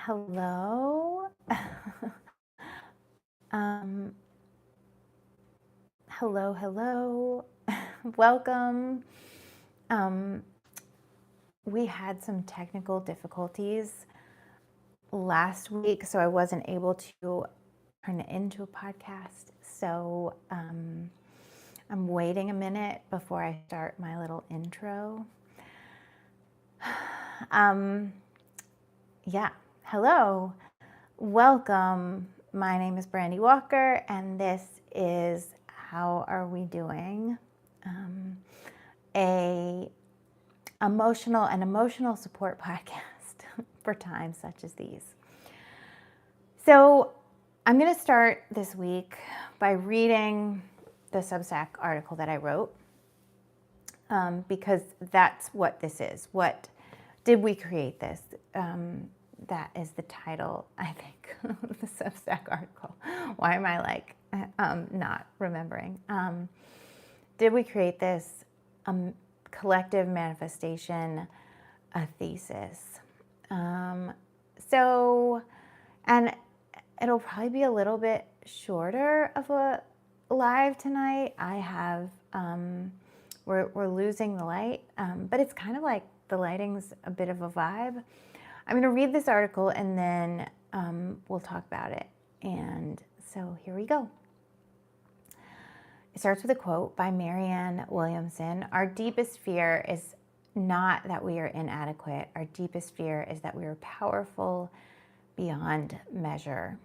Hello. um, hello. Welcome. Um, we had some technical difficulties last week, so I wasn't able to turn it into a podcast. So I'm waiting a minute before I start my little intro. Yeah, hello. Welcome. My name is Brandy Walker, and this is How Are We Doing? A emotional support podcast for times such as these. So I'm going to start this week by reading the Substack article that I wrote, because that's what this is. What did we create this? That is the title, I think, of the Substack article. Why am I not remembering? Did we create this collective manifestation, a thesis? And it'll probably be a little bit shorter of a live tonight. I have, we're losing the light, but it's kind of like the lighting's a bit of a vibe. I'm going to read this article and then we'll talk about it. And so here we go. It starts with a quote by Marianne Williamson. Our deepest fear is not that we are inadequate. Our deepest fear is that we are powerful beyond measure.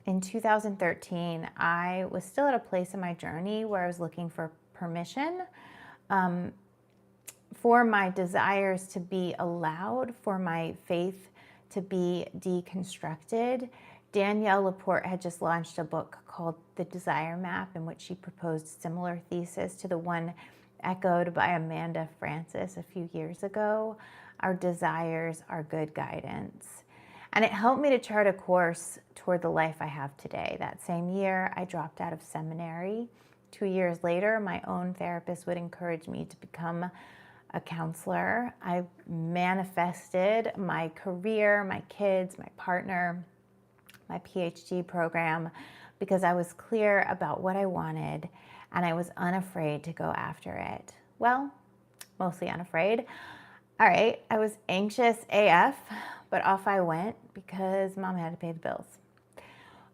In 2013, I was still at a place in my journey where I was looking for permission for my desires to be allowed, for my faith to be deconstructed. Danielle Laporte had just launched a book called The Desire Map, in which she proposed a similar thesis to the one echoed by Amanda Frances a few years ago. Our desires are good guidance. And it helped me to chart a course toward the life I have today. That same year, I dropped out of seminary. 2 years later, my own therapist would encourage me to become a counselor. I manifested my career, my kids, my partner, my PhD program, because I was clear about what I wanted and I was unafraid to go after it. Well, mostly unafraid. All right, I was anxious AF, but off I went because mom had to pay the bills.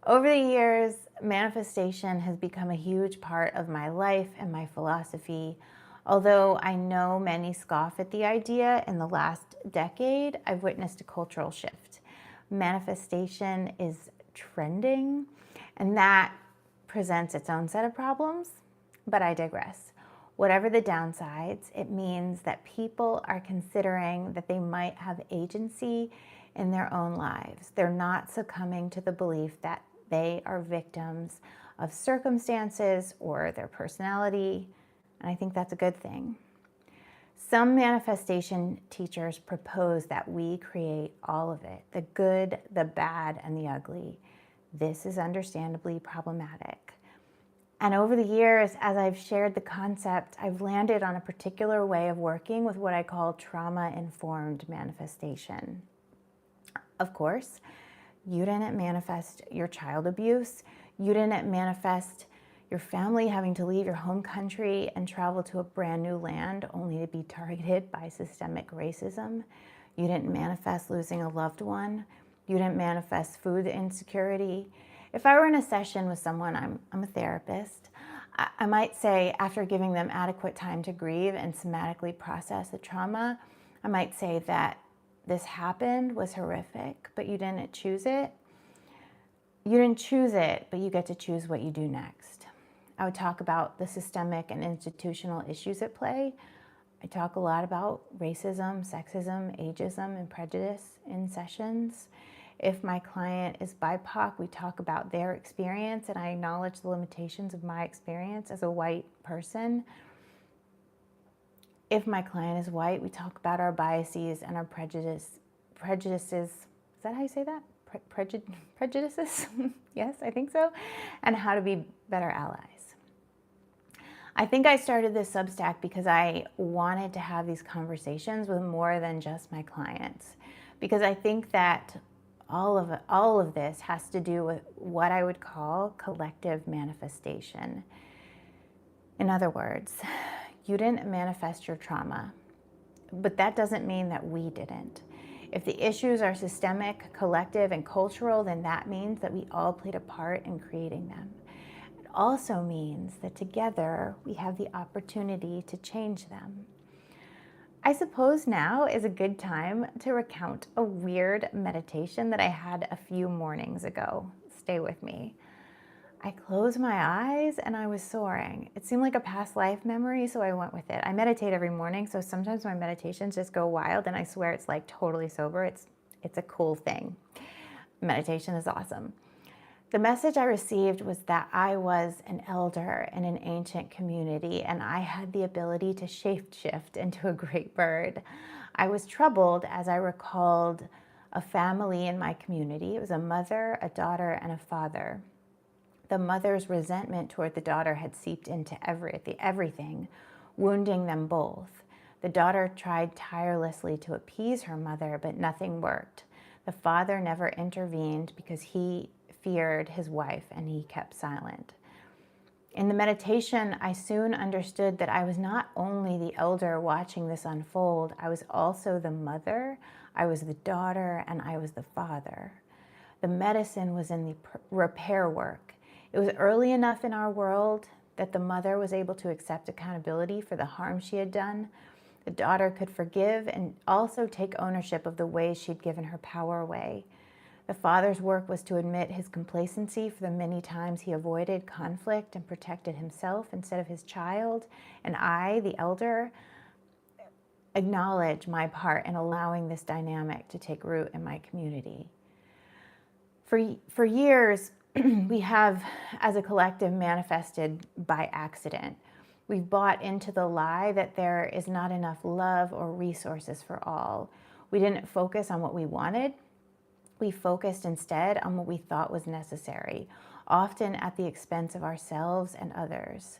Over the years, manifestation has become a huge part of my life and my philosophy. Although I know many scoff at the idea, in the last decade, I've witnessed a cultural shift. Manifestation is trending, and that presents its own set of problems, but I digress. Whatever the downsides, it means that people are considering that they might have agency in their own lives. They're not succumbing to the belief that they are victims of circumstances or their personality, and I think that's a good thing. Some manifestation teachers propose that we create all of it, the good, the bad, and the ugly. This is understandably problematic. And over the years, as I've shared the concept, I've landed on a particular way of working with what I call trauma-informed manifestation. Of course, you didn't manifest your child abuse. You didn't manifest your family having to leave your home country and travel to a brand new land only to be targeted by systemic racism. You didn't manifest losing a loved one. You didn't manifest food insecurity. If I were in a session with someone, I'm a therapist, I might say, after giving them adequate time to grieve and somatically process the trauma, I might say that this happened, was horrific, but you didn't choose it. You didn't choose it, but you get to choose what you do next. I would talk about the systemic and institutional issues at play. I talk a lot about racism, sexism, ageism, and prejudice in sessions. If my client is BIPOC, we talk about their experience, and I acknowledge the limitations of my experience as a white person. If my client is white, we talk about our biases and our prejudices. Is that how you say that? Prejudices? Yes, I think so. And how to be better allies. I think I started this Substack because I wanted to have these conversations with more than just my clients. Because I think that all of this has to do with what I would call collective manifestation. In other words, you didn't manifest your trauma, but that doesn't mean that we didn't. If the issues are systemic, collective, and cultural, then that means that we all played a part in creating them. It also means that together we have the opportunity to change them. I suppose now is a good time to recount a weird meditation that I had a few mornings ago. Stay with me. I closed my eyes and I was soaring. It seemed like a past life memory, so I went with it. I meditate every morning, so sometimes my meditations just go wild, and I swear it's like totally sober. It's a cool thing. Meditation is awesome. The message I received was that I was an elder in an ancient community, and I had the ability to shapeshift into a great bird. I was troubled as I recalled a family in my community. It was a mother, a daughter, and a father. The mother's resentment toward the daughter had seeped into everything, wounding them both. The daughter tried tirelessly to appease her mother, but nothing worked. The father never intervened because he feared his wife, and he kept silent. In the meditation, I soon understood that I was not only the elder watching this unfold, I was also the mother, I was the daughter, and I was the father. The medicine was in the repair work. It was early enough in our world that the mother was able to accept accountability for the harm she had done. The daughter could forgive and also take ownership of the ways she'd given her power away. The father's work was to admit his complacency for the many times he avoided conflict and protected himself instead of his child. And I, the elder, acknowledge my part in allowing this dynamic to take root in my community. For years, we have, as a collective, manifested by accident. We've bought into the lie that there is not enough love or resources for all. We didn't focus on what we wanted. We focused instead on what we thought was necessary, often at the expense of ourselves and others.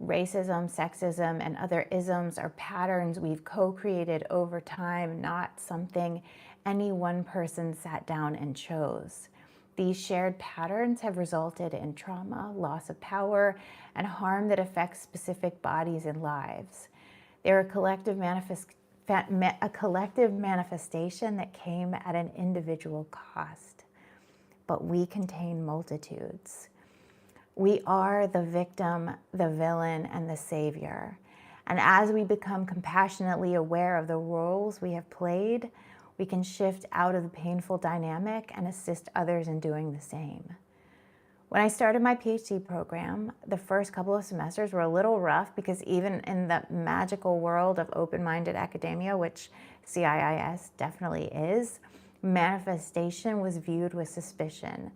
Racism, sexism, and other isms are patterns we've co-created over time, not something any one person sat down and chose. These shared patterns have resulted in trauma, loss of power, and harm that affects specific bodies and lives. They're a collective manifestation that came at an individual cost. But we contain multitudes. We are the victim, the villain, and the savior. And as we become compassionately aware of the roles we have played, we can shift out of the painful dynamic and assist others in doing the same. When I started my PhD program, the first couple of semesters were a little rough because even in the magical world of open-minded academia, which CIIS definitely is, manifestation was viewed with suspicion.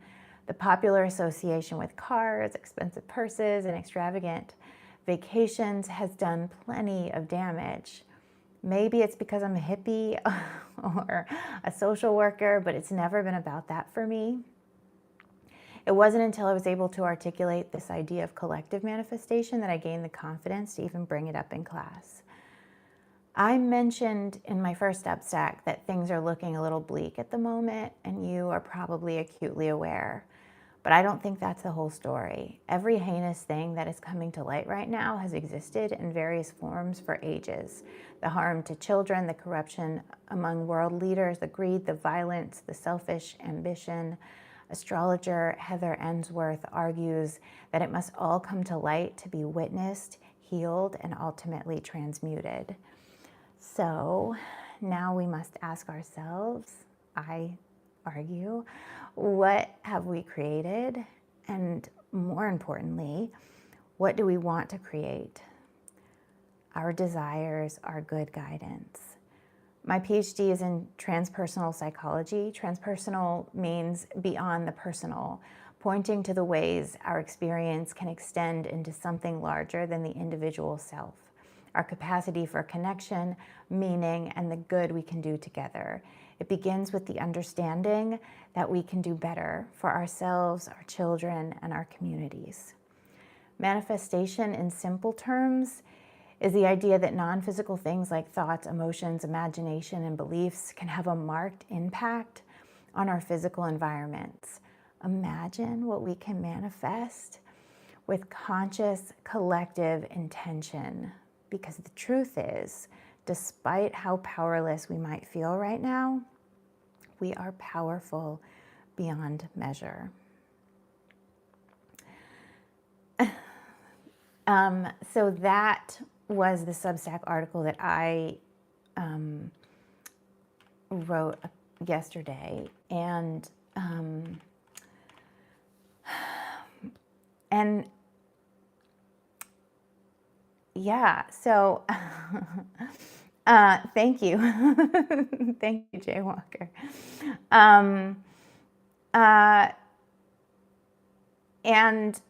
The popular association with cars, expensive purses, and extravagant vacations has done plenty of damage. Maybe it's because I'm a hippie or a social worker, but it's never been about that for me. It wasn't until I was able to articulate this idea of collective manifestation that I gained the confidence to even bring it up in class. I mentioned in my first abstract that things are looking a little bleak at the moment, and you are probably acutely aware. But I don't think that's the whole story. Every heinous thing that is coming to light right now has existed in various forms for ages. The harm to children, the corruption among world leaders, the greed, the violence, the selfish ambition. Astrologer Heather Ensworth argues that it must all come to light to be witnessed, healed, and ultimately transmuted. So now we must ask ourselves, I argue, what have we created? And more importantly, what do we want to create? Our desires are good guidance. My PhD is in transpersonal psychology. Transpersonal means beyond the personal, pointing to the ways our experience can extend into something larger than the individual self. Our capacity for connection, meaning, and the good we can do together. It begins with the understanding that we can do better for ourselves, our children, and our communities. Manifestation in simple terms is the idea that non-physical things like thoughts, emotions, imagination, and beliefs can have a marked impact on our physical environments. Imagine what we can manifest with conscious collective intention. Because the truth is, despite how powerless we might feel right now, we are powerful beyond measure. So that was the Substack article that I wrote yesterday, and yeah, so thank you. Thank you, Jay Walker. And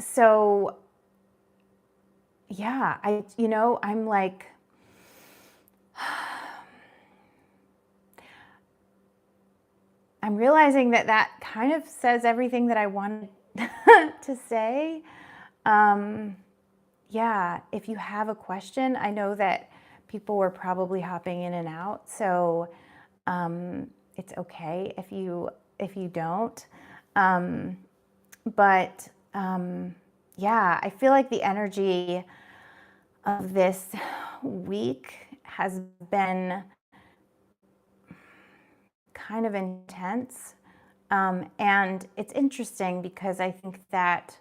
so, yeah, I'm like, I'm realizing that kind of says everything that I wanted to say. Yeah, if you have a question, I know that people were probably hopping in and out, so it's okay if you don't. But yeah, I feel like the energy of this week has been kind of intense. And it's interesting because I think that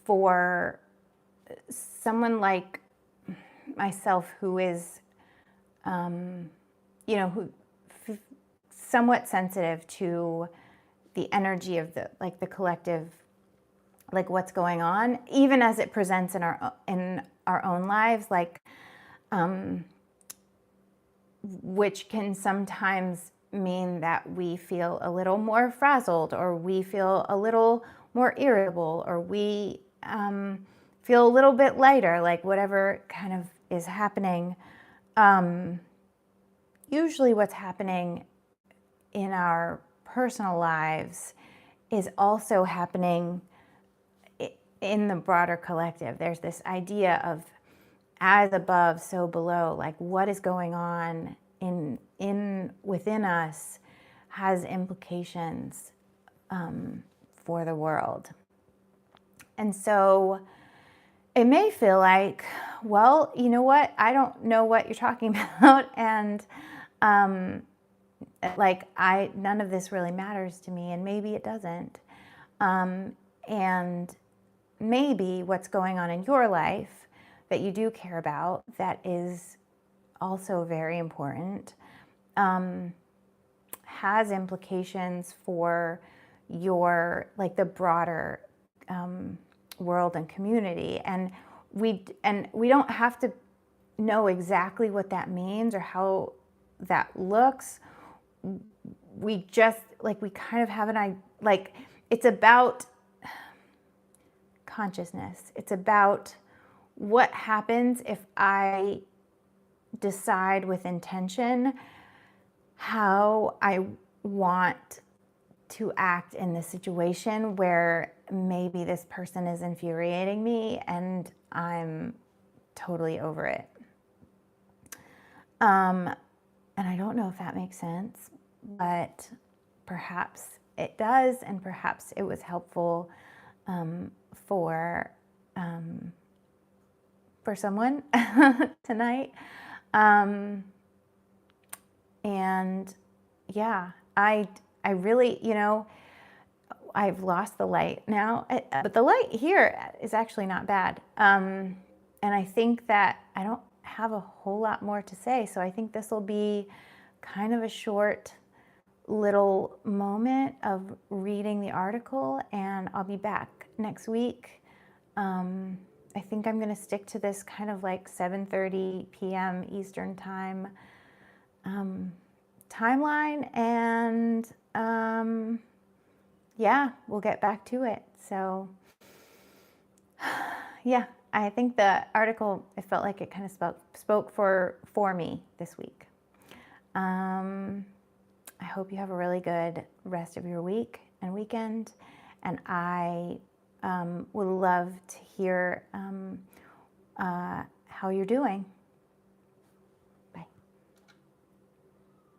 for someone like myself who is, somewhat sensitive to the energy of the collective, like what's going on, even as it presents in our own lives, which can sometimes mean that we feel a little more frazzled, or we feel a little more irritable, or we feel a little bit lighter, like whatever kind of is happening. Usually what's happening in our personal lives is also happening in the broader collective. There's this idea of as above, so below, like what is going on within us has implications for the world. And so it may feel like, well, you know what? I don't know what you're talking about, and none of this really matters to me, and maybe it doesn't. And maybe what's going on in your life that you do care about, that is also very important, has implications for your, the broader world and community. And we don't have to know exactly what that means or how that looks. We just, we kind of have an idea, it's about consciousness. It's about what happens if I decide with intention how I want to act in this situation where maybe this person is infuriating me and I'm totally over it. And I don't know if that makes sense, but perhaps it does, and perhaps it was helpful for someone tonight. And yeah, I really, I've lost the light now, but the light here is actually not bad. And I think that I don't have a whole lot more to say. So I think this will be kind of a short little moment of reading the article, and I'll be back next week. I think I'm going to stick to this kind of 7:30 p.m. Eastern time timeline, and yeah, we'll get back to it. So yeah, I think the article, it felt like it kind of spoke for me this week. I hope you have a really good rest of your week and weekend, and I would love to hear how you're doing.